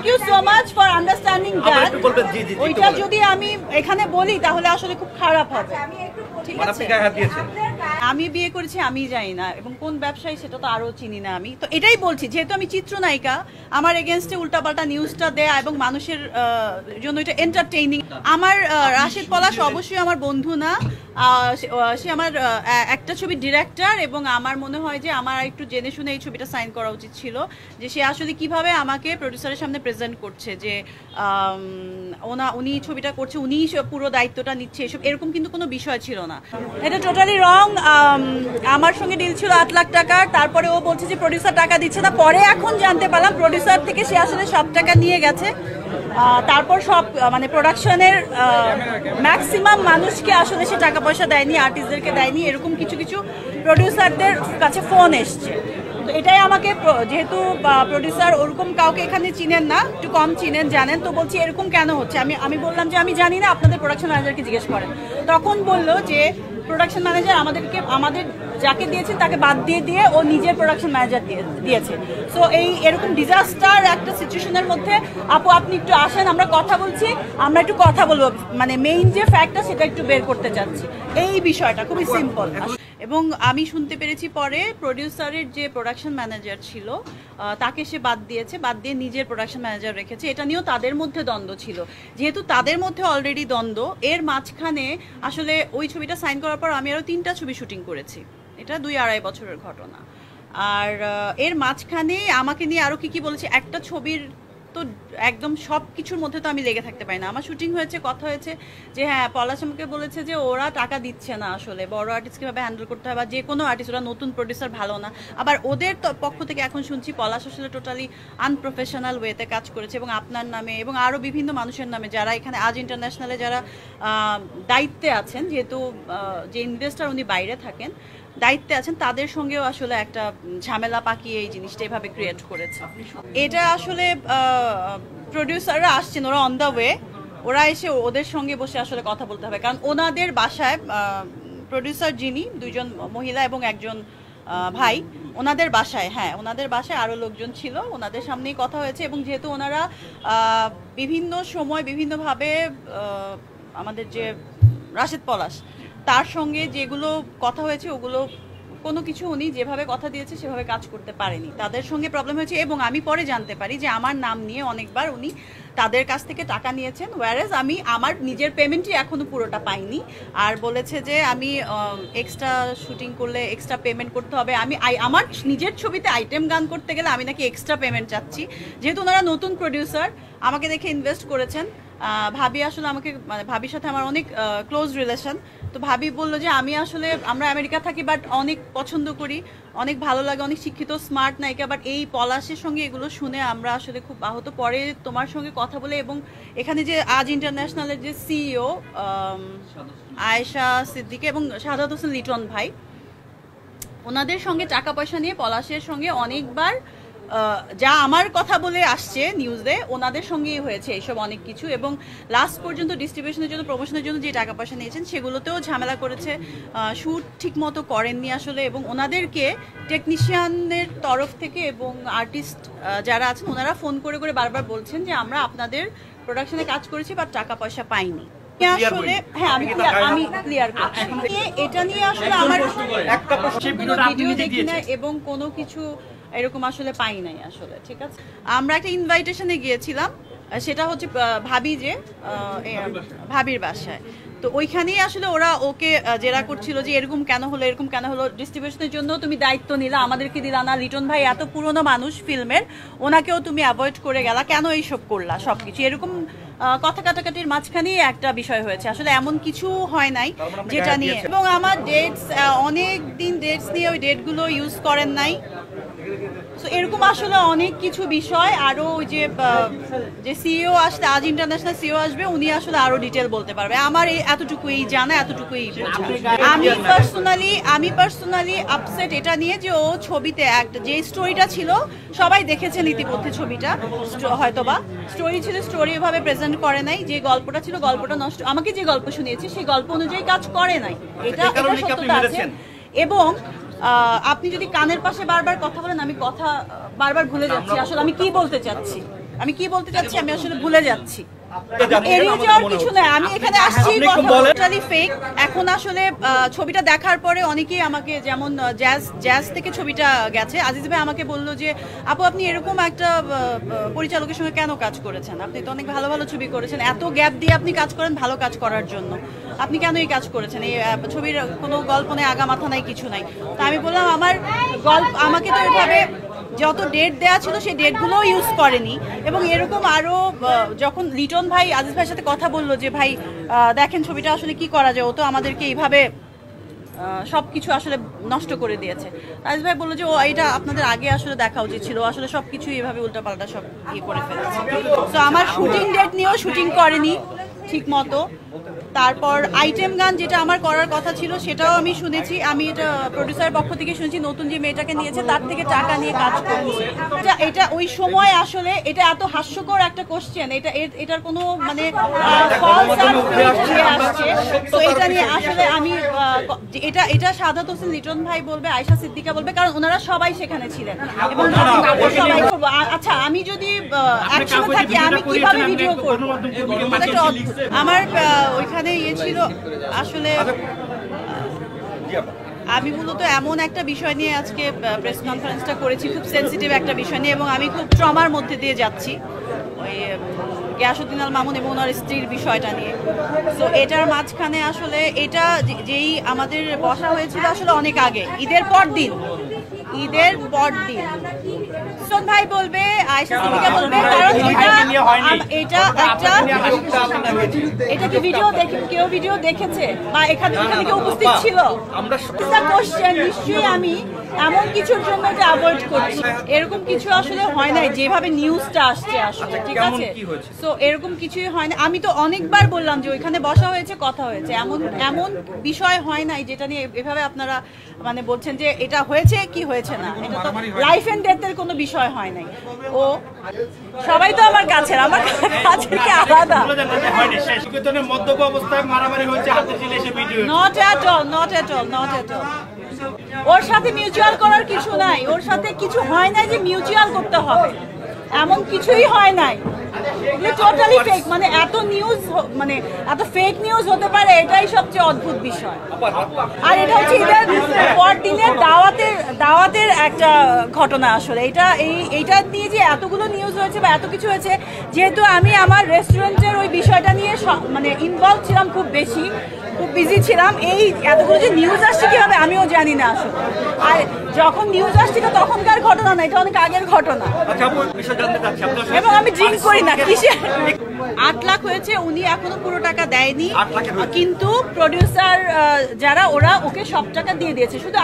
Thank you so much for understanding that. ওইটা যদি আমি এখানে বলি তাহলে আসলে খুব খারাপ হবে। ঠিক আছে, আমি বিয়ে করেছি আমি জানি না, এবং কোন ব্যবসায়ী সেটা তো আরো চিনি না আমি। তো এটাই বলছি, যেহেতু আমি চিত্রনায়িকা, আমার এগেনস্টে উল্টাপাল্টা নিউজটা দেয়া এবং মানুষের জন্য এটা এন্টারটেইনিং। আমার রাশিদ পলাশ অবশ্যই আমার বন্ধু না, সে আমার একটা ছবির ডিরেক্টর, এবং আমার মনে হয় যে আমার একটু জেনে শুনে এই ছবিটা সাইন করা উচিত ছিল, যে সে আসলে কিভাবে আমাকে প্রডিউসারের সামনে প্রেজেন্ট করছে, যে উনি ছবিটা করছে, উনি পুরো দায়িত্বটা নিচ্ছে, এসব এরকম কিন্তু কোনো বিষয় ছিল না। এটা টোটালি রং। আমার সঙ্গে ডিল ছিল 8 লাখ টাকার, তারপরে ও বলছে যে প্রডিউসার টাকা দিচ্ছে না। পরে এখন জানতে পারলাম প্রডিউসার থেকে সে আসলে সব টাকা নিয়ে গেছে। তারপর সব মানে প্রোডাকশনের ম্যাক্সিমাম মানুষকে আসলে সে টাকা পয়সা দেয়নি, আর্টিস্টদেরকে দেয়নি, এরকম কিছু কিছু প্রডিউসারদের কাছে ফোন এসছে। তো এটাই আমাকে, যেহেতু প্রডিউসার ওরকম কাউকে এখানে চিনেন না, একটু কম চিনেন, জানেন, তো বলছি এরকম কেন হচ্ছে। আমি বললাম যে আমি জানি না, আপনাদের প্রোডাকশন ম্যানেজারকে জিজ্ঞেস করেন। তখন বললো যে প্রোডাকশন ম্যানেজার আমাদের যাকে দিয়েছেন তাকে বাদ দিয়ে ও নিজের প্রোডাকশন ম্যানেজার দিয়েছে। সো এরকম ডিজাস্টার একটা সিচুয়েশনের মধ্যে আপু আপনি একটু আসেন, আমরা কথা বলছি, আমরা একটু কথা বলবো, মানে মেইন যে ফ্যাক্টটা সেটা একটু বের করতে চাচ্ছি। এই বিষয়টা খুবই সিম্পল। এবং আমি শুনতে পেরেছি পরে প্রডিউসারের যে প্রোডাকশন ম্যানেজার ছিল তাকে সে বাদ দিয়ে নিজের প্রোডাকশন ম্যানেজার রেখেছে। এটা নিয়েও তাদের মধ্যে দ্বন্দ্ব ছিল। যেহেতু তাদের মধ্যে অলরেডি দ্বন্দ্ব, এর মাঝখানে আসলে ওই ছবিটা সাইন করার পর আমি আরও 3টা ছবি শুটিং করেছি। এটা 2-2.5 বছরের ঘটনা। আর এর মাঝখানে আমাকে নিয়ে আরও কি বলেছে, একটা ছবির তো একদম সব কিছুর মধ্যে তো আমি লেগে থাকতে পারি না। আমার শুটিং হয়েছে, কথা হয়েছে যে হ্যাঁ পলাশ আমাকে বলেছে যে ওরা টাকা দিচ্ছে না, আসলে বড় আর্টিস্ট কীভাবে হ্যান্ডেল করতে হয়, বা যে কোনো আর্টিস্ট, ওরা নতুন প্রডিউসার ভালো না। আবার ওদের পক্ষ থেকে এখন শুনছি পলাশ আসলে টোটালি আনপ্রফেশনাল ওয়েতে কাজ করেছে, এবং আপনার নামে এবং আরও বিভিন্ন মানুষের নামে যারা এখানে আজ ইন্টারন্যাশনালে যারা দায়িত্বে আছেন, যেহেতু যে ইনভেস্টার উনি বাইরে থাকেন, দায়িত্বে আছেন, তাদের সঙ্গেও আসলে একটা ঝামেলা পাকিয়ে এই জিনিসটা এভাবে ক্রিয়েট করেছে। এটা আসলে প্রডিউসাররা আসছেন, ওরা অন দ্য ওয়ে, ওরা এসে ওদের সঙ্গে বসে আসলে কথা বলতে হবে। কারণ ওনাদের বাসায় প্রডিউসার যিনি, 2জন মহিলা এবং একজন ভাই, ওনাদের বাসায়, হ্যাঁ ওনাদের বাসায় আরও লোকজন ছিল, ওনাদের সামনেই কথা হয়েছে। এবং যেহেতু ওনারা বিভিন্ন সময় বিভিন্নভাবে আমাদের যে রাশেদ পলাশ, তার সঙ্গে যেগুলো কথা হয়েছে ওগুলো কোনো কিছু উনি যেভাবে কথা দিয়েছে সেভাবে কাজ করতে পারেনি, তাদের সঙ্গে প্রবলেম হয়েছে। এবং আমি পরে জানতে পারি যে আমার নাম নিয়ে অনেকবার উনি তাদের কাছ থেকে টাকা নিয়েছেন, ওয়ারেজ আমি আমার নিজের পেমেন্টই এখনও পুরোটা পাইনি। আর বলেছে যে আমি এক্সট্রা শুটিং করলে এক্সট্রা পেমেন্ট করতে হবে, আমি আমার নিজের ছবিতে আইটেম গান করতে গেলে আমি নাকি এক্সট্রা পেমেন্ট চাচ্ছি। যেহেতু ওনারা নতুন প্রডিউসার, আমাকে দেখে ইনভেস্ট করেছেন। ভাবি আসলে আমাকে, মানে ভাবির সাথে আমার অনেক ক্লোজ রিলেশন, তো ভাবি বললো যে আমরা আমেরিকা থাকি বাট অনেক পছন্দ করি, অনেক ভালো লাগে, অনেক শিক্ষিত স্মার্ট নায়িকা, বাট এই পলাশের সঙ্গে এগুলো শুনে আমরা আসলে খুব আহত। পরে তোমার সঙ্গে কথা বলে, এবং এখানে যে আজ ইন্টারন্যাশনালের যে সিইও আয়েশা সিদ্দিকী এবং শাহাদাত হোসেন লিটন ভাই, ওনাদের সঙ্গে টাকা পয়সা নিয়ে পলাশের সঙ্গে অনেকবার যা আমার কথা বলে আসছে নিউজে, ওনাদের সঙ্গেই হয়েছে এইসব অনেক কিছু। এবং লাস্ট পর্যন্ত ডিস্ট্রিবিউশনের জন্য, প্রমোশনের জন্য যে টাকা পয়সা নিয়েছেন সেগুলোতেও ঝামেলা করেছে, শ্যুট ঠিক মতো করেননি আসলে। এবং ওনাদেরকে টেকনিশিয়ানদের তরফ থেকে এবং আর্টিস্ট যারা আছেন ওনারা ফোন করে করে বারবার বলছেন যে আমরা আপনাদের প্রোডাকশনে কাজ করেছি বাট টাকা পয়সা পাইনি। আসলে হ্যাঁ আমি ক্লিয়ার করছি, এটা নিয়ে আসলে আমার ভিডিও দেখি না এবং কোনো কিছু এরকম আসলে পাই নাই আসলে। ঠিক আছে, আমরা একটা ইনভাইটেশনে গিয়েছিলাম, সেটা হচ্ছে ভাবির বাসায়। তো ওইখানেই আসলে ওরা ওকে জেরা করছিল যে এরকম কেন হলো, ডিস্ট্রিবিউশনের জন্য তুমি দায়িত্ব নিলা, আমাদেরকে দিলা না, লিটন ভাই এত পুরনো মানুষ ফিল্মের, ওনাকেও তুমি অ্যাভয়েড করে গেলা, কেন এইসব করলা, সবকিছু এরকম কথা কাটাকাটির মাঝখানেই একটা বিষয় হয়েছে। আসলে এমন কিছু হয় নাই যেটা নিয়ে। এবং আমার ডেটস, অনেক দিন ডেটস নিয়ে ওই ডেটগুলো ইউজ করেন নাই। সো এরকম আসলে অনেক কিছু বিষয়। আরও ওই যে সিইও আসতে, আজ ইন্টারন্যাশনাল সিইও আসবে, উনি আসলে আরও ডিটেল বলতে পারবে। আমার এই এতটুকুই জানা, এতটুকুই আমি পার্সোনালি আপসেট এটা নিয়ে যে ও ছবিতে একটা যে স্টোরিটা ছিল, সবাই দেখেছেন ইতিমধ্যে ছবিটা, হয়তোবা স্টোরি ছিল, স্টোরি এভাবে প্রেজেন্ট করে নাই, যে গল্পটা ছিল গল্পটা নষ্ট, আমাকে যে গল্প শুনিয়েছে সেই গল্প অনুযায়ী কাজ করে নাই, এটা সত্যতা আছে। এবং আপনি যদি কানের পাশে বারবার কথা বলেন, আমি কথা বারবার ভুলে যাচ্ছি আসলে আমি কি বলতে চাচ্ছি। আমি কি বলতে চাচ্ছি আমি আসলে ভুলে যাচ্ছি। এড়িয়ে যাওয়ার কিছু নাই, আমি এখানে আসছি টোটালি ফেক। এখন আসলে ছবিটা দেখার পরে অনেকেই আমাকে, যেমন জ্যাজ থেকে ছবিটা গেছে, আজিজ ভাই আমাকে বললো যে আপু আপনি এরকম একটা পরিচালকের সঙ্গে কেন কাজ করেছেন, আপনি তো অনেক ভালো ভালো ছবি করেছেন, এত গ্যাপ দিয়ে আপনি কাজ করেন ভালো কাজ করার জন্য, আপনি কেন এই কাজ করেছেন, এই ছবির কোনো গল্প নেই, আগা মাথা নাই, কিছু নাই। তো আমি বললাম আমার গল্প, আমাকে তো এভাবে যত ডেট দেওয়া ছিল সেই ডেটগুলোও ইউজ করেনি। এবং এরকম আরও যখন লিটন ভাই আজিজ ভাইয়ের সাথে কথা বললো যে ভাই দেখেন ছবিটা আসলে কি করা যায়, ও তো আমাদেরকে এইভাবে সব কিছু আসলে নষ্ট করে দিয়েছে। আজিজ ভাই বললো যে ও এটা আপনাদের আগে আসলে দেখা উচিত ছিল, আসলে সব কিছু এভাবে উল্টাপাল্টা সব ইয়ে করে ফেলেছে। তো আমার শুটিং ডেট নিয়েও শুটিং করেনি ঠিক মতো। তারপর আইটেম গান যেটা আমার করার কথা ছিল সেটাও আমি শুনেছি, আমি এটা প্রডিউসারের পক্ষ থেকে শুনেছি নতুন যে মেয়েটাকে নিয়েছে তার থেকে টাকা নিয়ে কাজ করছে। এটা ওই সময় আসলে এটা এত হাস্যকর একটা কোশ্চেন, এটার কোনো মানে আসছে। তো এটা নিয়ে আসলে আমি এটা সাদাত হোসেন লিটন ভাই বলবে, আয়েশা সিদ্দিকা বলবে, কারণ ওনারা সবাই সেখানে ছিলেন। এবং সবাই করবো। আচ্ছা আমি যদি একসাথে থাকি আমি কিভাবে ভিডিও করবো, আমার ওইখানে ইয়ে ছিল আসলে। আমি মূলত এমন একটা বিষয় নিয়ে আজকে প্রেস কনফারেন্সটা করেছি, খুব সেন্সিটিভ একটা বিষয় নিয়ে, এবং আমি খুব ট্রমার মধ্যে দিয়ে যাচ্ছি ওই গিয়াসউদ্দিন আল মামুন এবং ওনার স্ত্রীর বিষয়টা নিয়ে। তো এটার মাঝখানে আসলে এটা যেই আমাদের বসা হয়েছিল আসলে অনেক আগে, ঈদের পর দিন সুজন ভাই বলবে, আয়েশা সিদ্দিকা বলবে, কারণ এটা কি ভিডিও কেউ ভিডিও দেখেছে বা এখানে কেউ উপস্থিত ছিল? কোশ্চেন নিশ্চয়ই আমি এমন কিছুর জন্য এটা অ্যাভয়েড করছি, এরকম কিছু আসলে হয় নাই যেভাবে নিউজটা আসছে আসলে, ঠিক আছে? সো এরকম কিছুই হয় না। আমি তো অনেকবার বললাম যে ওইখানে বসা হয়েছে, কথা হয়েছে, এমন বিষয় হয় নাই যেটা নিয়ে এভাবে আপনারা মানে বলছেন যে এটা হয়েছে কি হয়েছে না। এটা তো লাইফ এন্ড ডেথের কোনো বিষয় হয় নাই। ও সবাই তো আমার কাছের কি আলাদা। Not at all. ওর সাথে মিউচুয়াল করার কিছু নাই, ওর সাথে কিছু হয় নাই যে মিউচুয়াল করতে হবে, এমন কিছুই হয় নাই। টোটালি ফেক, মানে এত নিউজ, মানে এত ফেক নিউজ হতে পারে, এটাই সবচেয়ে অদ্ভুত বিষয়। আর এটা হচ্ছে ঈদের পর দিনের দাওয়াতের একটা ঘটনা আসলে। এইটা নিয়ে যে এতগুলো নিউজ হয়েছে বা এত কিছু হয়েছে, যেহেতু আমি আমার রেস্টুরেন্টের ওই বিষয়টা নিয়ে মানে ইনভলভ ছিলাম, খুব বিজি ছিলাম, এই এতগুলো যে নিউজ আসছে কিভাবে আমিও জানি না আসলে। আর যখন নিউজ আসছিল তখনকার ঘটনা না, এটা অনেক আগের ঘটনা। এবং আমি ড্রিঙ্ক করি না। কিসের 8 লাখ হয়েছে, উনি এখনো পুরো টাকা দেয়নি, কিন্তু প্রডিউসার যারা ওরা ওকে সব টাকা দিয়ে দিয়েছে, শুধু